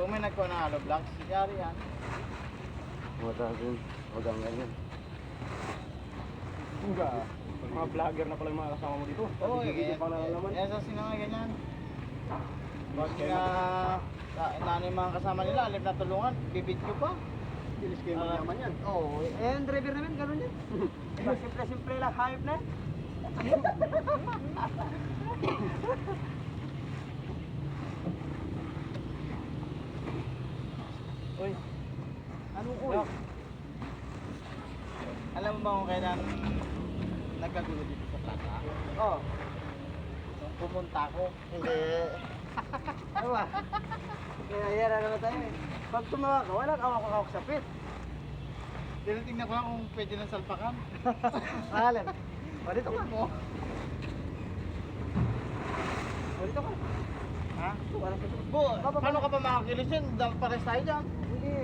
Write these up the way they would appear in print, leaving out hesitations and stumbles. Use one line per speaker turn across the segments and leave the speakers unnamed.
Kung may nagkuha ng hollow blocks, yari yan.
Mataas din. Huwag ang ganyan.
Uga. Mga vlogger na pala yung mga kasama mo dito.
Oo,
Video pa na naman.
sa sinanga ganyan. Pag na yung mga kasama nila, alip na tulungan, bibidyo pa.
Bilis kayo magyaman yan.
Oo, yung driver namin, gano'n yan. Simple-simple lang, hayop na. Uy, anong uy? Alam mo ba kung kailan nagkagulo dito sa plaza? Oo. Pumunta ako. Hindi. Ano ba? Kaya naman tayo eh. Pag tumawa ka, walang awak-awak sa pit. Tinitingnan ko lang kung pwede ng salpakan. Alin? O dito ka. O dito ka. Ha? Paano ka pa makakilis yun? Pares tayo dyan. Hindi.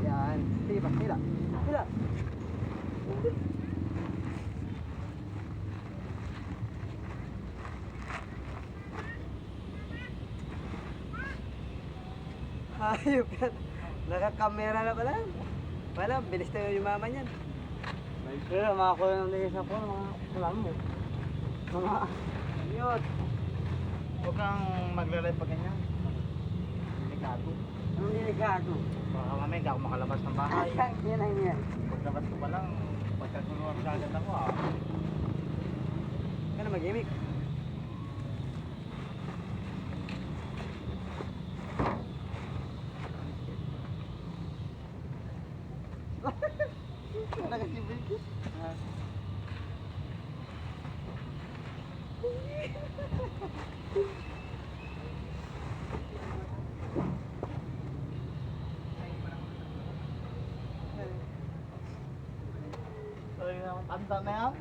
Yan. Sige ba? Hila. Hila. Hayop yan. Nakakamera na pala. Wala, bilis tayo yung mama niyan.
Pero makakuha ng liis ako ng mga kulang mo. Mga...
Yun. Huwag kang maglalay pa ganyan. Delikado.
Anong delikado?
Baka mamaya hindi ako makalabas ng bahay.
Yan ang yan.
Paglabas ko pa lang, pagkaguluhan ka agad ako ah.
Kaya mag-imik.
Nagasibil ko. Tanda na yan.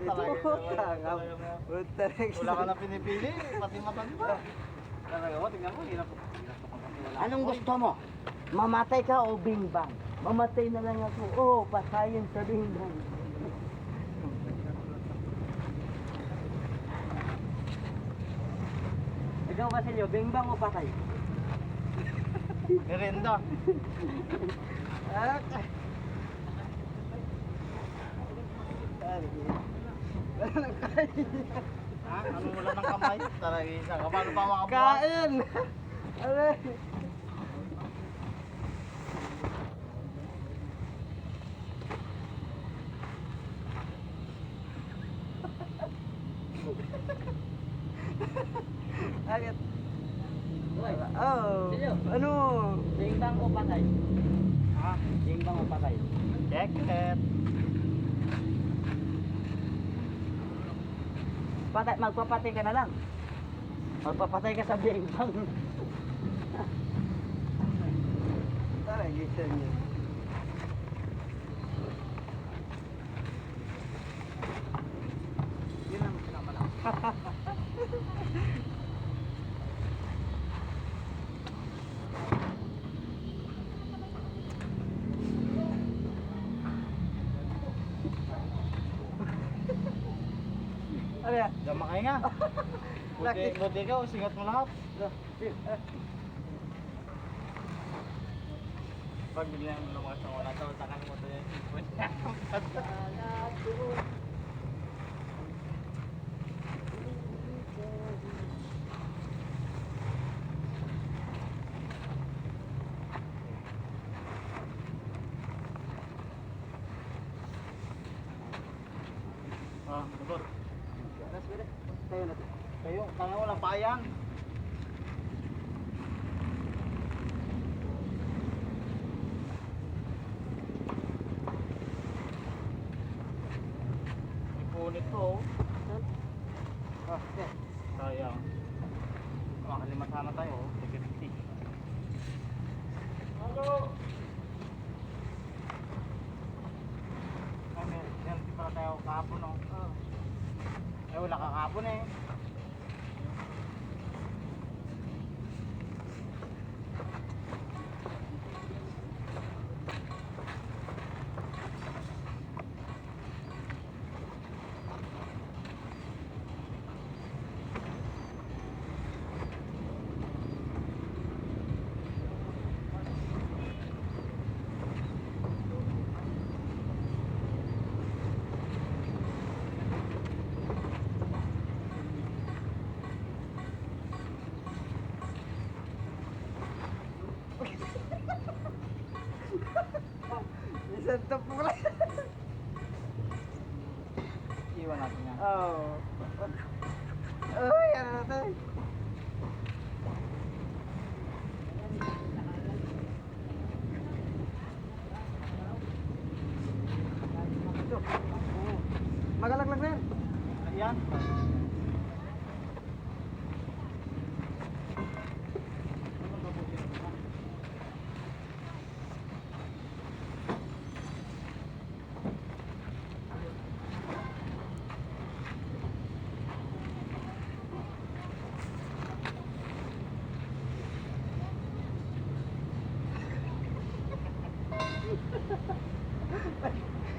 Wala ka na pinipili, pati matanda. Talaga mo, tingnan mo, hirap.
Anong gusto mo? Mamatay ka o bingbang? Mamatay na lang ako. Oo, patayin sa bingbang. Ikaw ba sa'yo, bingbang o patay?
Merenda. Ha? Ano wala ng kamay? Talaga isa ka. Paano pa makabuhat?
Kain! Aray! Agad. Oh, ano?
Bingbang o patay? Ha?
Bingbang o patay?
Check it.
Patay, magpapatay ka na lang. Magpapatay ka sa bingbang.
Tara, gisa niyo. Yun ang pinakamalaki.
Ano yan?
Gama kayo nga. Buti ka, singat mo lahat. Pag biglang lumakas ng wala, takan mo ito yung sequence. Motor.
Tayo na to.
Kayo, tanga walang payan. Ipunit to. Sayang. Makalima sana tayo. Security. Hello! Ay, meron pa tayo kahapon, no? Eh, wala ka kahapon eh. iwan natin yan.
Oo.
Uy, ano na to? Ito. Magalaglag na yan. Yan.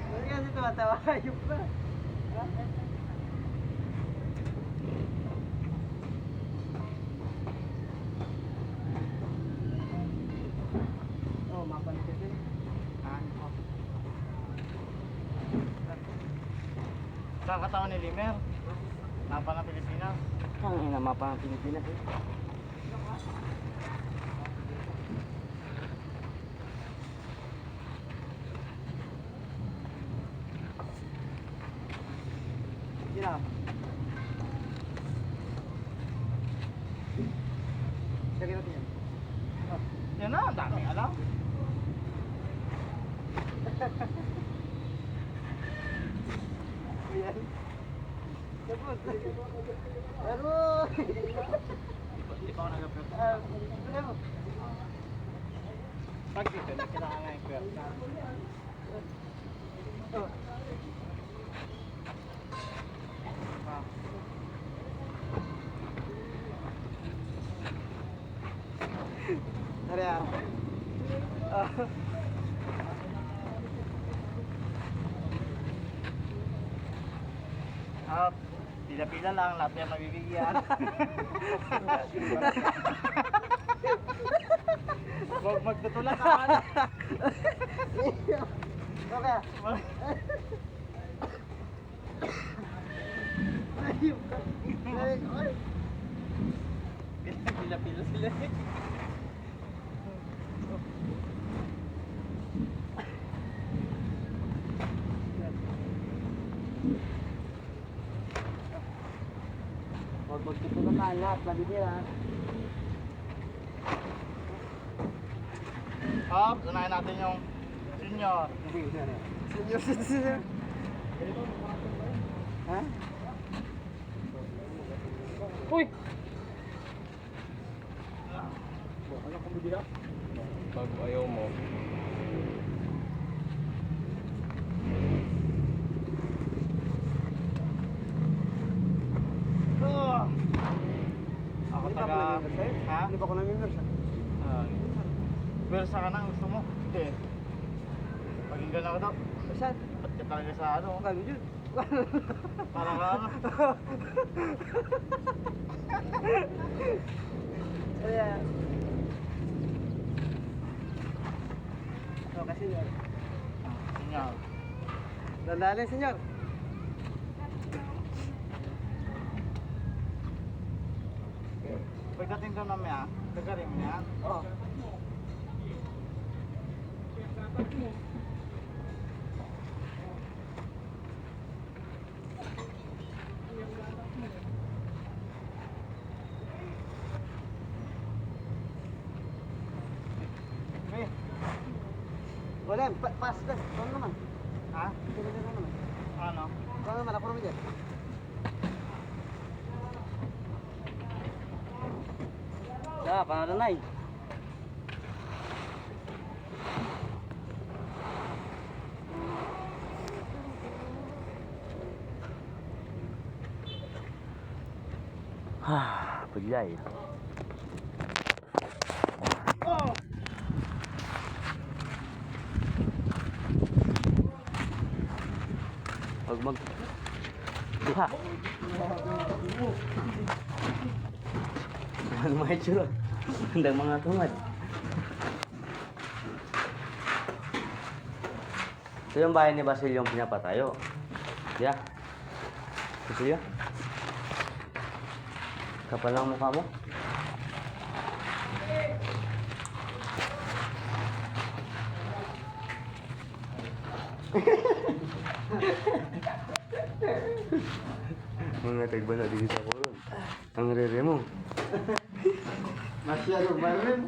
Ano kasi tumatawa? Ayup na. Oh, mapan kasi. Saan katawan ni Limer? Napa ng Pilipinas.
Ang ina mapa ng Pilipinas eh.
Sino? Lagyan natin yan. Oh, yan na, ang dami alam. Ayan. Tapos. Pero. Hindi pa ako nag-approve. Ano? Pag dito, kailangan nga yung kwerta. Oh. Tara ya. Pila-pila lang, lahat yan mabibigyan. Huwag magtutulak ka. Okay. Pila-pila sila.
Huwag magtutulakan lahat, mabibira.
Hop, unahin natin yung senior. Senior.
Ha?
Uy!
Ano kung bibira? Pag ayaw mo.
Ako
Hindi pa
taga...
ako nag-member sa'yo?
Ha?
Hindi pa ako nag-member siya.
Pero sa kanang gusto mo? Hindi. Pakinggan ako daw.
Saan?
Ba't ka talaga sa ano?
Kami dyan.
Parang ka ano?
Kaya... Okay, senyor.
Senior.
Dandali, senyor.
Pagdating doon namin tagarin mo yan.
Oh.
Okay.
Wala, pass na. Ano naman?
Ha?
Ano naman?
Ano?
Ano naman? Ako naman dyan. Ya, pangalan na eh. Paglay.
Oh!
Huwag mag... Diha. Ano mga itsura? Handang mga tungad. Ito yung bahay ni Basilio yung pinapatayo. Yeah. Basilio? Kapal lang mukha mo.
Mga tagbala dito sa koron. Ang rere mo.
Masyado ba rin?